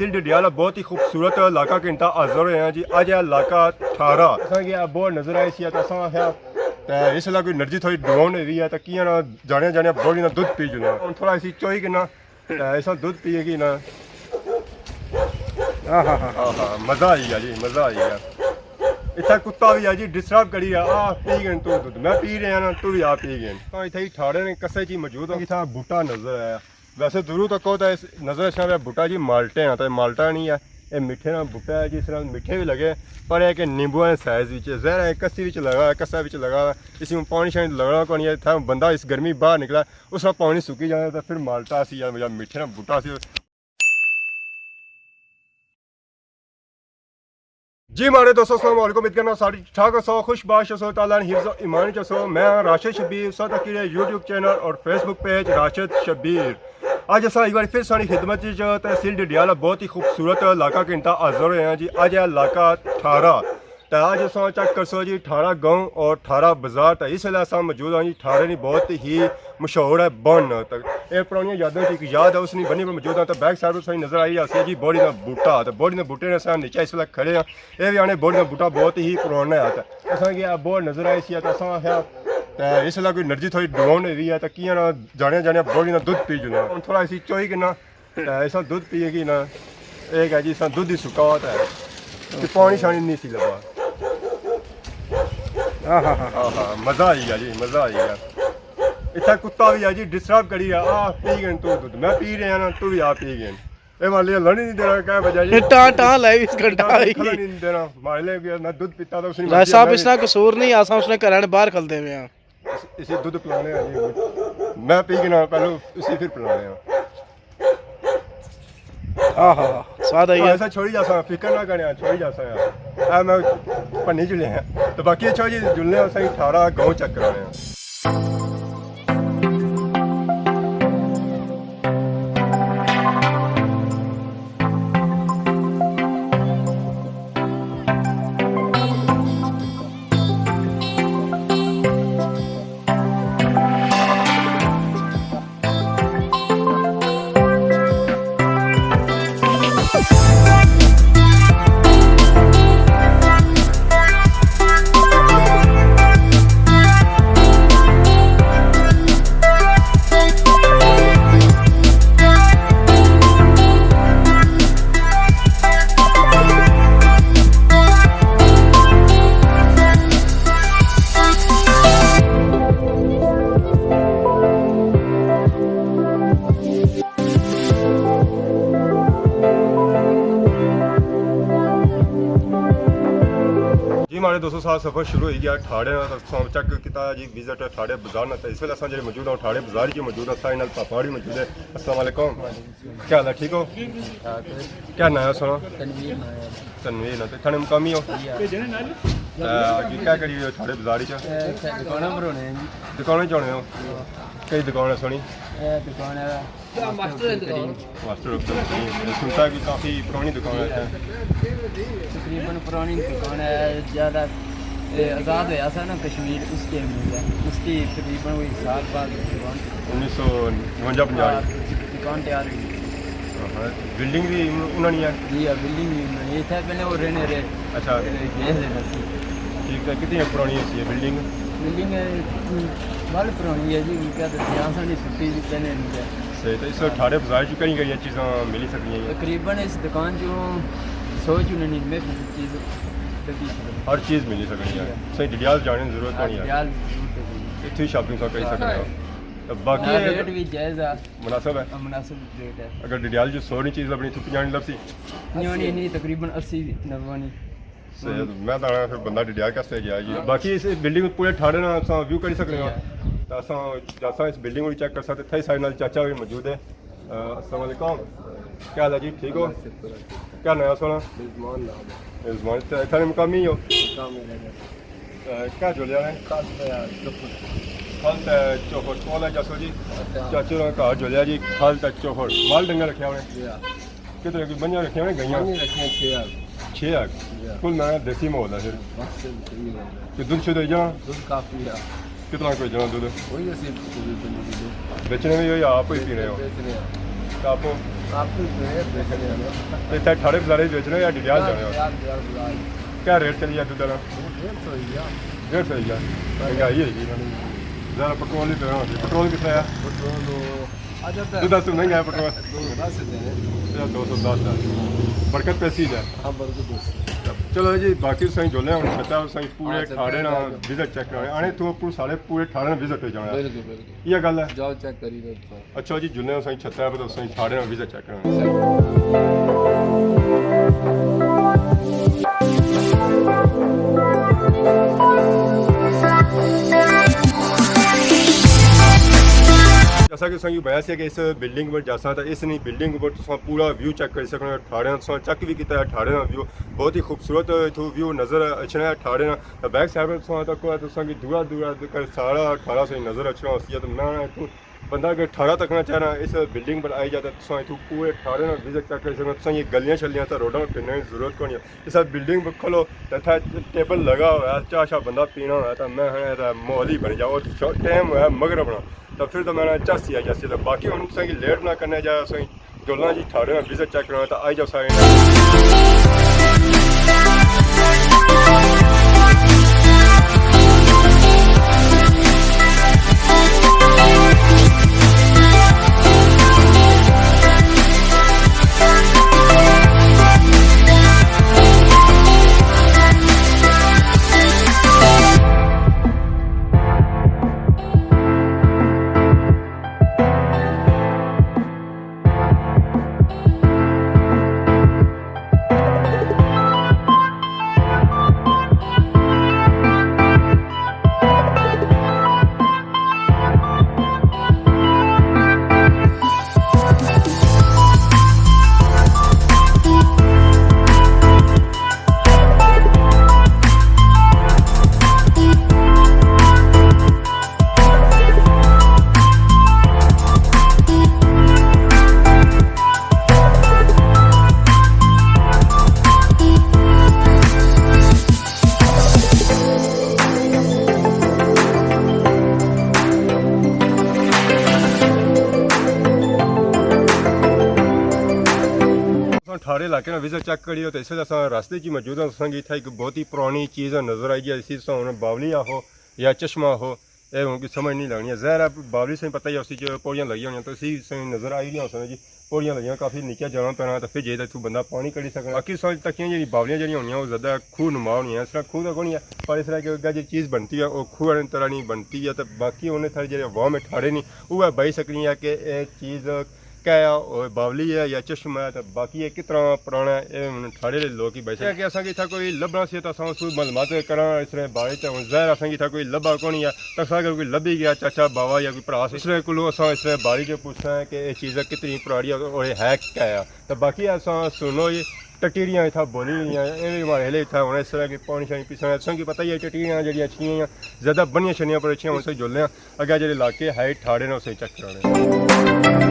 तहसील डडियाला बहुत ही खूबसूरत इलाका के इंतहा हाजिर हुए हैं जी। अज इलाका थारा बहुत नजर आई सी इस इलाके एनर्जी थोड़ी डाउन हुई है तो किया ना जाने जाने बॉडी ना दुध पी जुना हम थोड़ा इसी चोई के ना ऐसा दुध पिएगी ना हाँ मज़ा आई है जी, मज़ा आई है। इतना कुत्ता भी है जी डिस्टर्ब करी है आ पी गए तू दुध मैं पी रहा ना तू भी आ पी गए। हाँ इतना ही ठाड़े ने कसे जी मौजूद है इतना बूटा नजर आया वैसे दूरों तक होता है नजर अच्छा बूटा जी माल्टे हैं तो माल्टा नहीं है ये मीठे ना बूटा है जिस तरह मीठे भी लगे पर है कि नींबू साइज जहर है कसी लगा है कसा लगा है इसी पानी शानी लगना को नहीं है था बंदा इस गर्मी बाहर निकला उस पानी सुकी जाए तो फिर माल्टा सी या मीठे ना बूटा सी। जी मारे दोस्तों अस्सलाम वालेकुम उम्मीद करना सारी ठाक सो खुशबाश सो ताला हिफ्ज़ ईमान सो मैं राशिद शबीर साथ अकेले यूट्यूब चैनल और फेसबुक पेज राशिद शबीर। आज असा एक बार फिर सारी खिदमत जो तहसील डडियाला बहुत ही खूबसूरत इलाका के इंतहा हाजिर हुए हैं जी। अज इलाका थारा तो आज अस चेक कर सो जी थारा गाँव और थारा बाजार तो इस वेले अस मौजूद हाँ जी। थारे ने बहुत ही मशहूर है बन तक ये पुरानी यादों की एक याद है उसने बनी पर मौजूद है तो बैक साइड सारी नजर आई है जी बॉडी का बूटा तो बॉडी के बूटे ने अस नीचे इस वेले खड़े हैं ये भी आने बॉडी का बूटा बहुत ही पुराना है तो असा बहुत नजर आई सी तो अस इस इलाके एनर्जी थोड़ी डाउन हुई है तो किया ना जाने जाने बॉडी का दुध पी जुना हम थोड़ा इसी चोई के ना ऐसा दुध पिएगी ना एक है जी इस दुध ही सुका होता है पानी शानी नहीं सी लगा हाँ मज़ा आई है जी, मज़ा आई है। इतना कुत्ता भी है जी डिस्टर्ब करी है आ पी गए तू दुध मैं पी रहा ना तू भी आ पी गए ये वाले लड़ी नहीं दे रहा क्या वजह जी टा लाइव इस घंटा नहीं देना मार ले मैं दूध पीता था उसने भाई साहब इसका कसूर नहीं आसा उसने घर बाहर खलते हुए हैं इसी दूध पिलाने हैं जी मैं पी के ना पहले इसी फिर पिलाने हैं स्वाद आई ऐसा छोड़ी जा सकता फिक्र ना करने छोड़ी जा सकता है मैं पन्नी जुले हैं तो बाकी छोड़ी जुलने और सही थारा गाँव चेक कराने हैं। हमारे 200 साल सफ़र शुरू हो गया ठाड़े चेक किया जी विजिट ठाड़े बाजार ना इस वेले अस मौजूद हाँ ठाड़े बाजार की मौजूद है सारे पापा भी मौजूद है। अस्सलाम वालेकुम क्या हाल है ठीक हो क्या नाम है सुनो तनवीर ना थाने मुकामी हो क्या करी हो ठाड़े बाजार दुकान चाहने हो कई दुकान है सोनी मास्टर सुनता है कि काफ़ी पुरानी दुकान है तकरीबन पुरानी दुकान है ज़्यादा आज़ाद हुआ था ना कश्मीर उसके उसकी तकरीबन वही साल बाद 1959 दुकान तैयार हुई बिल्डिंग भी उन्होंने है जी हाँ बिल्डिंग भी उन्होंने ये था पहले वो रहने रहे अच्छा ठीक है कितनी पुरानी है बिल्डिंग बड़ी पुरानी है जी क्या यहाँ से छुट्टी भी कहने सही तो इस ठाड़े बाजार च कई कई चीज़ां मिली सकती तकरीबन इस दुकान जो 199 चीज़ हर चीज़ मिली सकती है सही डडियाल जाने की जरूरत नहीं है इतनी शॉपिंग कर सकते हो तो बाकी रेट भी जायज़ है मुनासिब है मुनासिब रेट है अगर डडियाल जो 100 चीज़ अपनी थुप्पी जानी लभसी नहीं तकरीबन 80-90 सही मैं तो फिर बंदा डडियाल कैसे गया जी बाकी इस बिल्डिंग पूरे ठाड़े ना व्यू कर सकते हो तो असा इस बिल्डिंग को चेक कर सकते थे साइड नाल चाचा भी मौजूद है। अस्सलाम वालेकुम क्या हाल है जी ठीक हो क्या नया सोना इतने मुकामी हो क्या जुलिया है खल चौखट कौन है जसो जी चाचू ने घर जुलिया जी खल चौखट माल डंगर रखे हुए कितने बंजा रखे हुए गई 6 कुल मैं देसी माहौल है फिर दूध शुद्ध जा दूध काफ़ी है कितना कोई जना दूध वही बेचने में यही आप ही पी रहे हो तो आपको इतने ठाड़े बजारे बेचने या डिडियाल जाने क्या रेट चली है दूध का 150 ही है महंगाई है ज़रा पेट्रोल ही पेट्रोल कितना है दूध तो महंगा है पेट्रोल 210 बरकत पैसी है चलो जी बाकी सही जोले हम छता सही पूरे ठाड़े ना विजिट चेक कराने आने तो पूरे सारे पूरे ठाड़े ना विजिट हो जाना ये गल है जाओ चेक करी अच्छा जी जुले सही छता है तो सही ठाड़े ना विजिट चेक कराने जैसा कि संगी बयास है कि इस बिल्डिंग पर जैसा था इस नहीं बिल्डिंग पर तो पूरा व्यू चेक कर सकते ठाड़े चेक भी किया ठाड़े व्यू बहुत ही खूबसूरत व्यू नज़र अचना है ठाड़े बैक साइड तक दूरा दूरा सारा ठाड़ा से नज़र अचना होती है तो मैं बंदा अगर ठाड़ा तकना चाह रहा इस बिल्डिंग पर आई जाता तो इतों पूरे ठाड़े विजिट चेक कर सकते ये गलियाँ शलियाँ तो रोडों में फिरने की जरूरत को नहीं है इस बिल्डिंग पर खोलो तो टेबल लगा हुआ है चाह शाह बंदा पीना हुआ तो मैं माहौल ही बन जाओ टाइम हुआ मगर अपना तो फिर तो मैंने चासी है जैसे तो बाकी हम सही लेट ना करने जाए सही जोलना जी ठाड़े विजिट चेक करना तो आई जाओ सारे ठाड़े इलाके में विजिट चेक करियो तो इस रास्ते की मौजूद है एक बहुत ही पुरानी चीज़ नज़र आई है इसी बावलिया हो या चश्मा हो ये उनकी समझ नहीं लगनी है जहर बावली से पता ही उसी पौड़ियाँ लगी हुई तो इसी से नज़र आई नहीं हो जी पौड़ियाँ लगी काफ़ी नीचे जाना पैना तो फिर जे तू बंदा पानी कड़ी सकना बाकी सोच तक जी बावलियाँ जी होंगी वो ज़्यादा खूह नुमा होनी है इस तरह खूह तो नहीं है पर इस तरह की चीज़ बनती है वो खूह तरह नहीं बनती है तो बाकी उन्हें सारे जो वाह में ठाड़े नहीं वो बही सकनी है कि यह चीज़ क्या बावली है या चश्मा है तो बाकी ये कितना पुराना है ठाड़े लोग ही बैठे कि असांखे था कोई लभना से तो असां मालूमात करा इस बारे ज़ाहिर असांखे था कोई लभा कोई है तो अगर कोई लभी गया चाचा बाबा या कोई भरा इस को इस बारी के पूछना है कि ये चीज़ कितनी पुरानी है और है क्या है तो बाकी असां सुनो ये टटीरियाँ इतना बोली हुई ये भी हमारे हिले था इस तरह की पानी शानी पीछा असेंगी पता ही है टटीरियाँ जी अच्छी ज़्यादा बनिया शनिया पर अच्छी उनसे जुलने अगर जो इलाके है ठाड़े ने उसे चेक कराने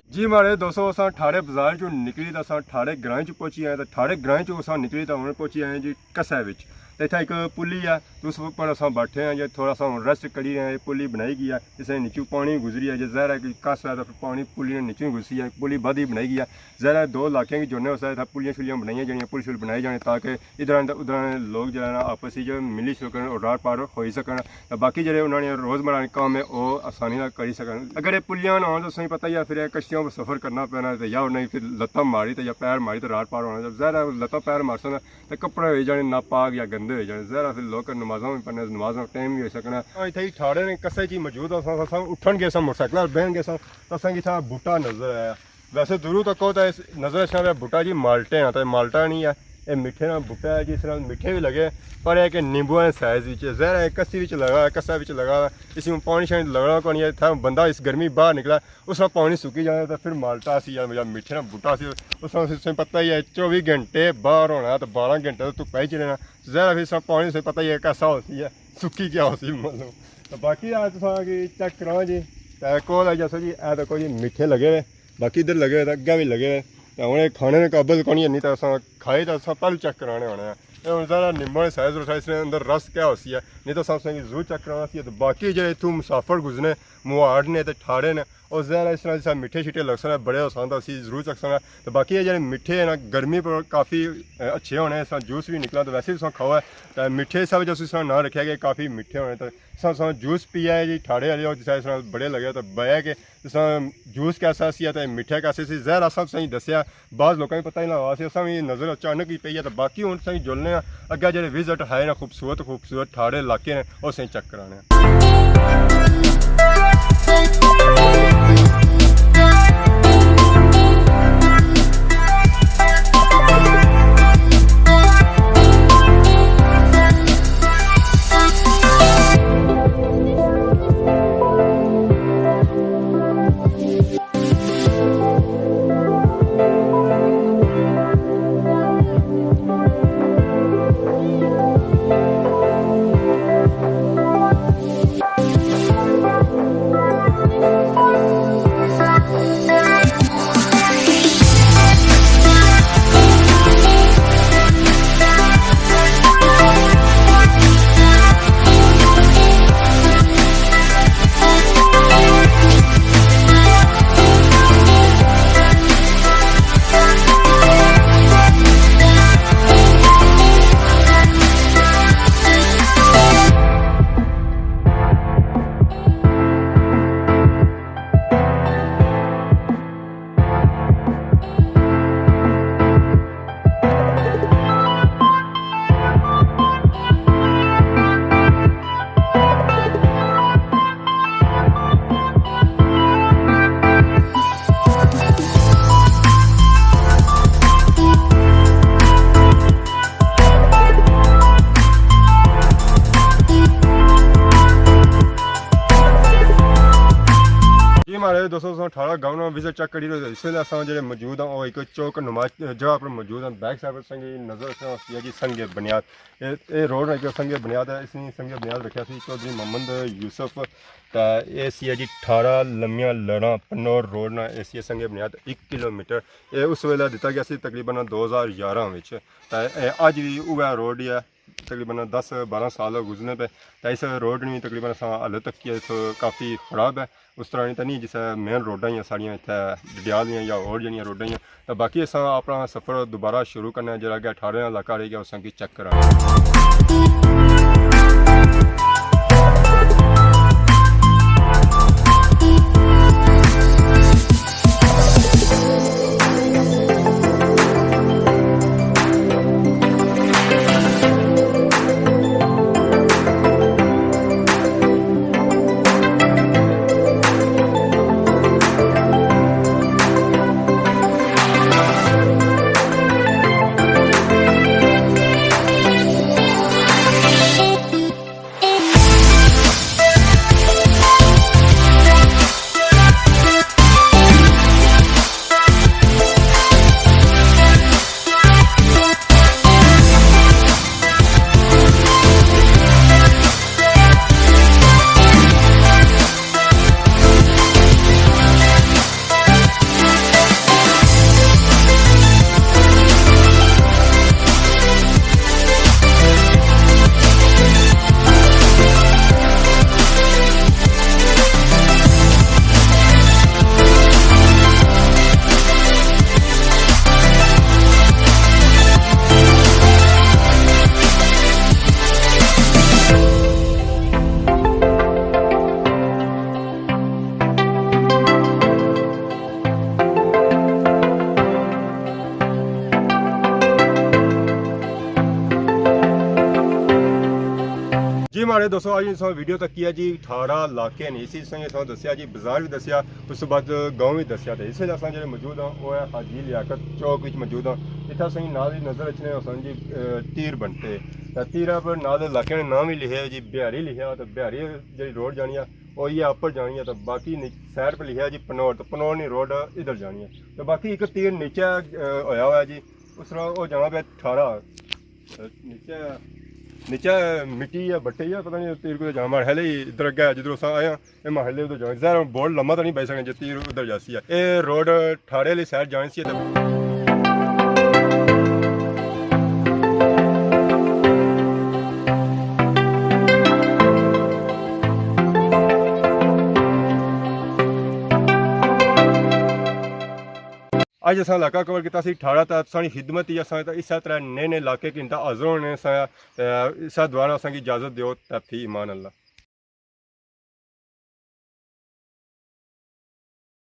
जी हमारे दोस्तों असां ठाड़े बाज़ार जो निकली तो असां ठाड़े ग्रां च पहुंची आए तो ठाड़े ग्रां च असां निकली तो उन्हें पहुंची आए जी कसा विच तो इतना एक पुली है तो उस पर असां बैठे हैं जो थोड़ा सा रेस्ट करी रहे हैं पुली बनाई गई है इसने नीचू पानी गुजरी है जो ज़ाहिर है कि कस है तो फिर पानी पुली ने नीचू घुसी है पुली बद ही बनाई गई है ज़ाहिर है दो इलाके की जुड़ने वास्ते पुलियाँ शुलियाँ बनाई जानियाँ पुल शुल बनाई जाने ताकि इधर उधर लोग जो है ना आपस जो मिली सकन और रार पार हो सकन बाकी जो उन्होंने रोज़मर्रा के काम है वो आसानी करी सकन अगर ये पुलियाँ ना हो तो सही पता ही है फिर कश्तियों पर सफ़र करना पैना तो या नहीं फिर लत्ता मारी तो या पैर मारी तो रार पार होना जब ज़ाहिर है लत्ता पैर मार सकना तो कपड़े हो जाने नापाक या गंदे हो जाने ज़ाहिर फिर लोग नमाज़ों में पढ़ने नमाज़ों टाइम भी हो सकना इतने ठाड़े ने कसे की मौजूद उठन गए मोटरसाइकिल बहन गए तो असेंगी था बूटा नज़र आया वैसे दूरों तक हो तो नज़र अच्छा बूटा जी माल्टे हैं तो माल्टा नहीं है ये मिठे ना बूटा है जिस तरह मिठे भी लगे पर एक नींबू साइज ज़ाहिर है कसी लगा है कसा लगा है इसी में पानी शानी लगना को नहीं है था बंदा इस गर्मी बाहर निकला उस पानी सुकी जाए तो फिर माल्टा सी या मिठे ना बूटा सी उसमें पता ही है 24 घंटे बाहर होना तो 12 घंटे तो धुप्पा ही चलेना ज़ाहिर फिर पानी से पता ही है कैसा होती है सुकी क्या होती है मतलब तो बाकी आज चेक कराओ जी कोल है जैसा जी ए देखो जी मिठे लगे हुए बाकी इधर लगे हुए अगे भी लगे हुए तो हमें खाने के काबल को नहीं तो खाए तो पहले चेक कराने होने ज़रा निम्बो ने साइज उठा इसने अंदर रस क्या होती है नहीं तो सब संग जू चेक कराना सी तो बाकी जो इतू मुसाफर गुजरने मुहाड़ ने तो ठाड़े ने और ज़रा इस तरह जैसा मिठे शिठे लग सकते बड़े आसान तो असी जरूर चक सकना तो बाकी जो मिठे है ना गर्मी पर काफ़ी अच्छे होने इस जूस भी निकला तो वैसे भी खाओ है तो मिठे सब जो इस ना रखे गए काफ़ी मिठे होने तो इस जूस पिया है जी ठाड़े वाले और जिस तरह बड़े लगे तो बह के जिस जूस कैसा सी तो मिठे कैसे सी जहर सब सही दसिया बाद लोगों को पता ही ना हुआ असा भी नज़र अचानक ही पई है तो बाकी हूँ सही जुलने अगर जो विजिट है ना खूबसूरत ठाड़े इलाके ने वो सही चेक कराने हमारे दोस्तों 18 गाँव में विजिट चेक करी इससे जो मौजूद हैं और एक चौक नुमा जगह पर मौजूद हैं बैक साइड पर संगे नजर रखना जी संगे बुनियाद ये रोड है संगे बुनियाद है इसने संगे बुनियाद रखा सी चौधरी मोहम्मद यूसुफ तो ये सी है जी 18 लम्बियां लड़ा पनौर रोड ना ए सी संगे बुनियाद 1 किलोमीटर ये उस वेले दिता गया सी तकरीबन 2011 में तो अज भी वह रोड ही है तकरीबन 10-12 साल गुजरने पे तो इस रोड नहीं तकरीबन हालत तक की काफ़ी ख़राब है उस तरह तो नहीं जिस मेन रोडा ही साड़ियाँ इतने डडियाल या और जड़ियाँ रोडा ही तो बाकी अस अपना सफ़र दोबारा शुरू करना जरा अगर 18 इलाका रह गया उस चेक करा जी हमारे दोस्तों आज इंसान वीडियो तक किया जी 18 इलाके ने इसी संगे दसिया जी बाजार भी दसिया उस बाद गाँव भी दसिया तो इस जो मौजूद हाँ वो है हाजी लियाकत चौक मौजूद हाँ इतना सही नाल ही नज़र रखने सन जी तीर बनते तीर पर नाल इलाके ने नाम ही लिखे जी बिहारी लिखा तो बिहारी जी रोड जानी है और ये अपर जानी है तो बाकी साइड पर लिखा जी पनौर तो पनौर नहीं रोड इधर जानी है तो बाकी एक तीर नीचे होया हुआ जी उस तरह वो जाना पे थारा नीचे नीचे मिट्टी या बट्टे या पता नहीं तीर को जाना महल ही इधर अगे जिधर अस आए ये महल उधर जाने जरा बोर्ड लम्बा तो नहीं पाई सकते जो तीर उधर जासी है ये रोड ठाड़े वाली साइड जानी सी अज असां इलाका कवर किया ठाड़ा तो असांजी खिदमत ही असां इस तरह नए नए इलाके की इंदा हाज़िर होने इस द्वारा असांखे इजाज़त दियो त फी ईमान अल्लाह।